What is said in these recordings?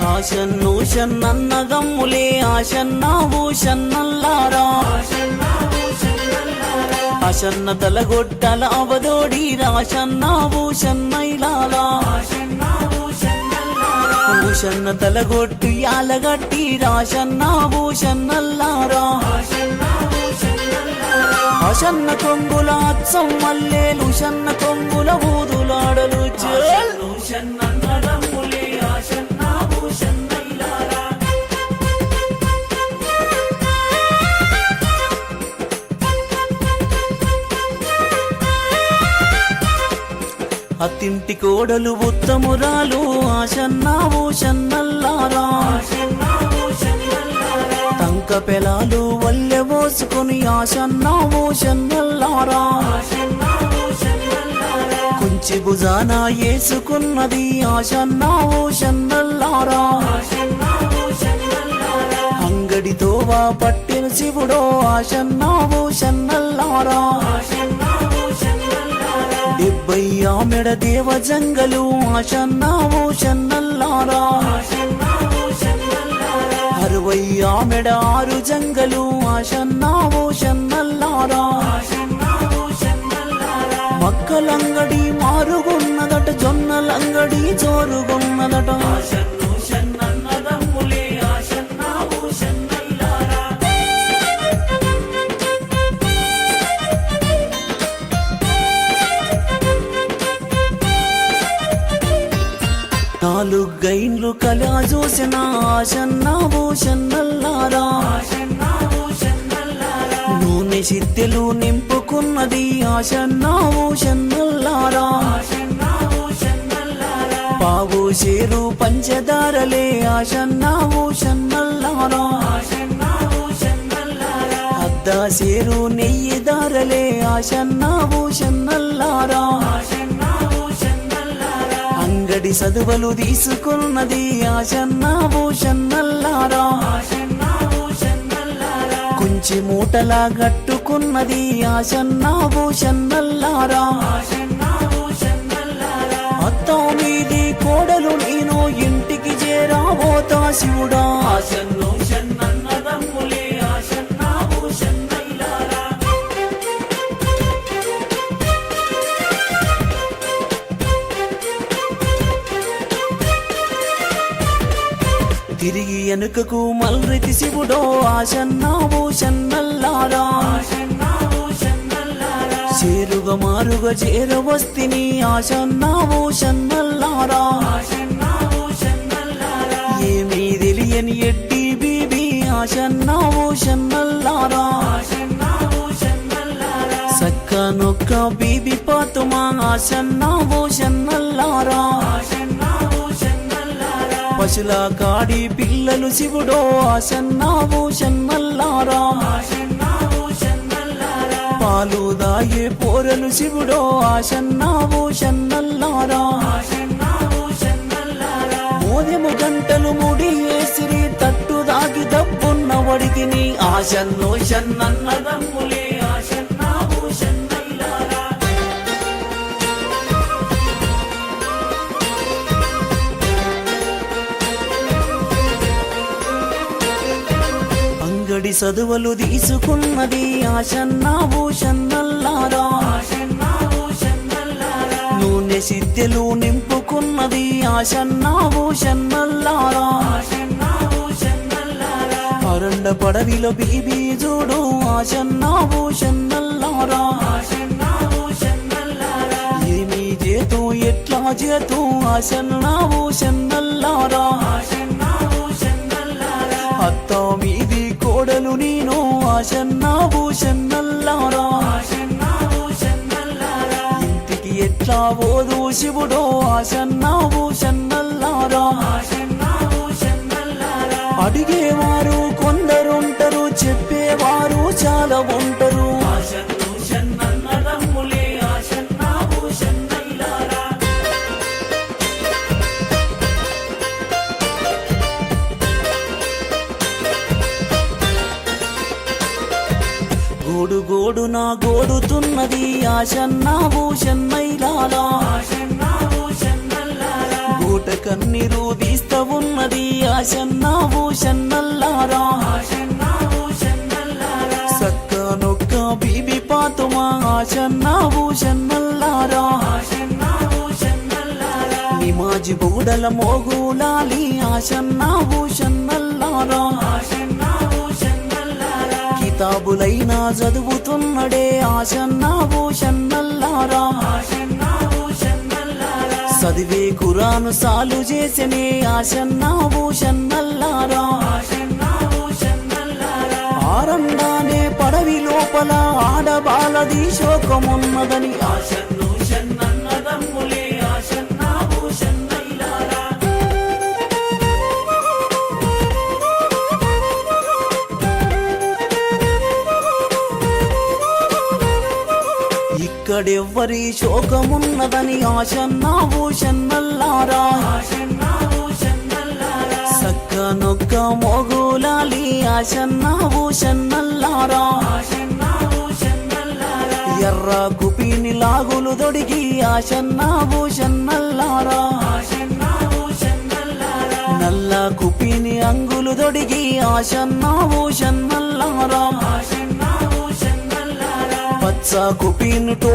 ఆశన్ను షన్నన్నదమ్ములే ఆశన్నా భూషన్నల్లారా ఆశన్న తలగొట్టల అవదోడి రాశన్నా భూషన్నైలాలా భూషన్న తలగొట్టు యాలగట్టి రాశన్నా భూషన్నల్లారా ఆశన్న కొంగుల అచ్చం మల్లేలు షన్న కొంగుల ఊదులాడలు షన్నన్నదమ్ములే ఆశన్నా భూషన్నైలారా అత్తింటి కోడలు ఉత్తమురాలు ఆశన్నా భూషన్నల్లారా తంక పెలాలు వల్లె పోసుకుని ఆశన్నా భూషన్నల్లారా కుంచి భుజాన ఏసుకున్నది ఆశన్నా భూషన్నల్లారా అంగడితో వా పట్టిన శివుడో ఆశన్నా భూషన్నల్లారా 70 ఆమెడ దేవ జంగలు ఆశన్నా భూషన్నల్లారా 60 ఆమెడ 6 జంగలు ఆశన్నా భూషన్నల్లారా మక్కలంగడి మారుగున్నదట జొన్నలంగడి జోరుగున్నదట నాలుగైన్లు కలా చూసిన ఆశన్నా భూషన్నల్లారా నూనె సిద్దెలు నింపుకున్నది ఆశన్నా భూషన్నల్లారా పావు షేరు పంచదారలే ఆశన్నా భూషన్నల్లారా అద్ద షేరు నెయ్యి దారలే ఆశన్నా భూషన్నల్లారా అంగడి సదువలు తీసుకున్నది ఆశన్నా భూషన్నల్లారా కుంచి మూటలా గట్టుకున్నది ఆశన్నా భూషన్నల్లారా అత్తో మీది కోడలు నేను ఇంటికి చేరాబోతా శివుడా ఆశన్నో షన్నన్నదమ్ములే ఆశన్నా భూషన్నైలారా తిరిగి వెనుకకు మల్రెతి శివుడో ఆశన్నా భూషన్నల్లారా చేరుగా మారుగా చేరవస్తిని ఆశన్నా భూషన్నల్లారా ఏమీ తెలియని ఎట్టి బీబీ ఆశన్నా భూషన్నల్లారా సక్క నొక్క బీబీ పాతుమా ఆశన్నా భూషన్నల్లారా పశుల కాడి పిల్లలు శివుడో ఆశన్నా భూషన్నల్లారా పాలు దాయే పోరలు శివుడో ఆశన్నా భూషన్నల్లారా మోదెము గంటలు ముడి ఏసిరి తట్టు దాగి దబ్బున్న వడికిని ఆశన్నో షన్నన్నదమ్ములే ఆశన్నా భూషన్నైలారా అంగడి సదువలు తీసుకున్నది ఆశన్నా భూషన్నల్లారా నూనె సిద్దెలు నింపుకున్నది ఆశన్నా భూషన్నల్లారా అరండ పడవిలో బీబీ చూడు ఆశన్నా భూషన్నల్లారా ఏమీ చేతూ ఎట్లా చేతూ ఆశన్నా భూషన్నల్లారా అత్తా మీది కోడలు నేను ఆశన్నా భూషన్నల్లారా ఇంటికి ఎట్లా పోదు శివుడో ఆశన్నా భూషన్నల్లారా అడిగేవారు కొందరుంటారు చెప్పేవారు చాలా ఉంటారు ఆశన్నో షన్నన్నదమ్ములే కడుపున గోడుతున్నది ఆశన్న భూషన్నైలాలా గూట కన్నీరు తీస్తా ఉన్నది ఆశన్న భూషన్నల్లారా సక్క నొక్క బీబీ పాతుమా ఆశన్న భూషన్నల్లారా నిమాజి బూడల మోగులాలి ఆశన్న భూషన్నల్లారా కితాబులైనా చదువుతున్నడే ఆశన్న భూషన్నల్లారా చదివే ఖురాను సాలు చేసనే ఆశన్న భూషన్నల్లారా ఆరండానే పడవి లోపల ఆడబాలది శోకమున్నదని ఆశన్ను షన్నన్నదమ్ములే ఆశన్న భూషన్నైలారా ఇక్కడెవ్వరి శోకమున్నదని ఆశన్న భూషన్నల్లారా సక్క నొక్క మోగులాలి ఆశన్న భూషన్నల్లారా ఎర్ర కుపిని లాగులు దొడిగి ఆశన్న భూషన్నల్లారా నల్ల కుపిని అంగులు దొడిగి ఆశన్న భూషన్నల్లారా పచ్చ కుపిని to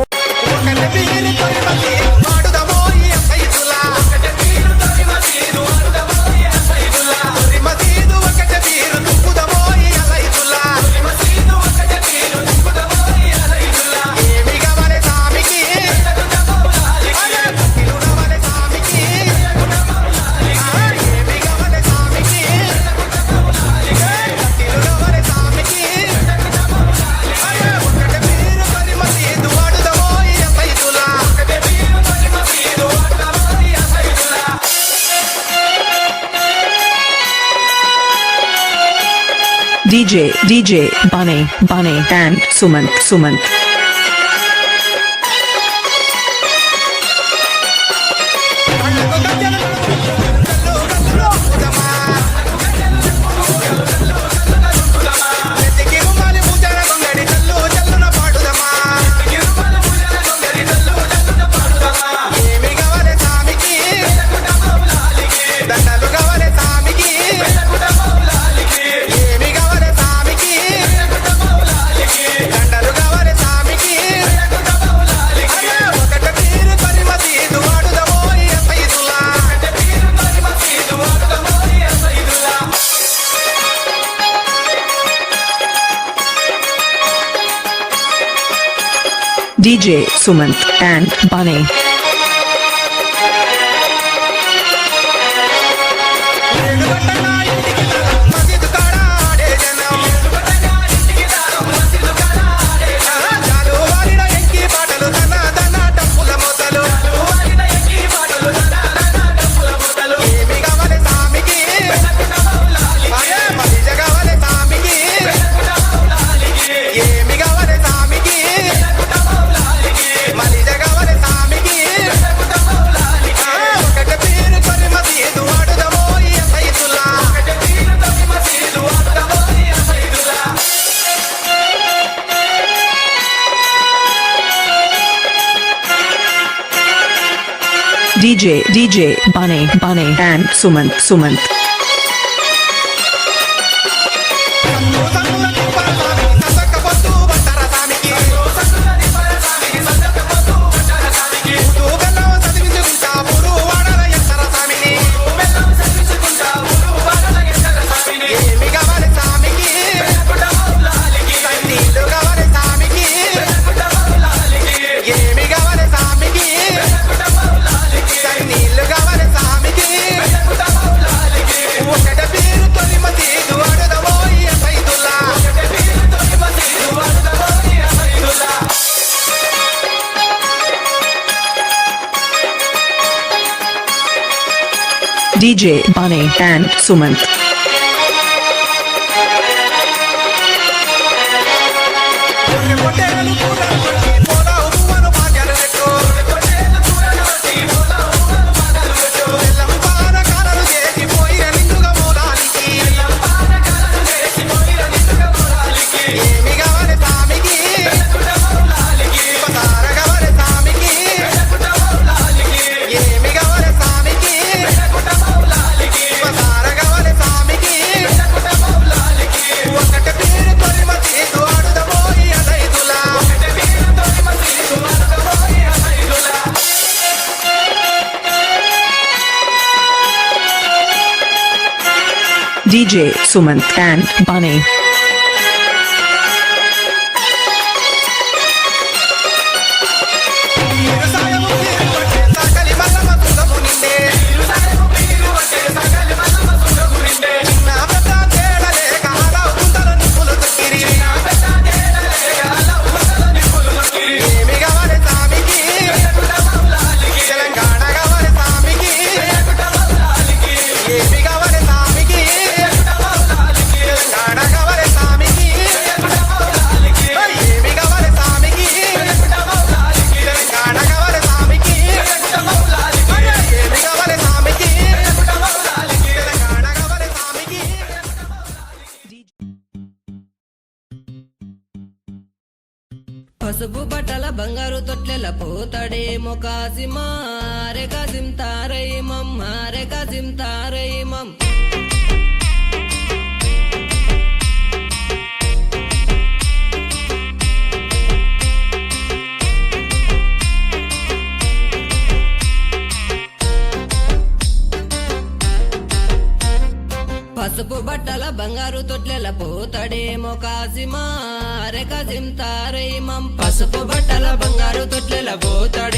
DJ Bunny and Sumant. DJ Sumant and Bunny. DJ Bunny and Sumant. DJ Bunny and Sumant. DJ Sumant and Bunny. పసుపు బట్టల బంగారు తొట్లెల పోతాడేమో కాసిమా రే కాసిం తారయిమం రే కాసిం తారయిమం పసుపు బట్టల బంగారు తొట్లెల పోతాడేమో కాసిమా రే కాసిం తారయిమం పసుపు బట్టల బంగారు తొట్లెల పోతాడు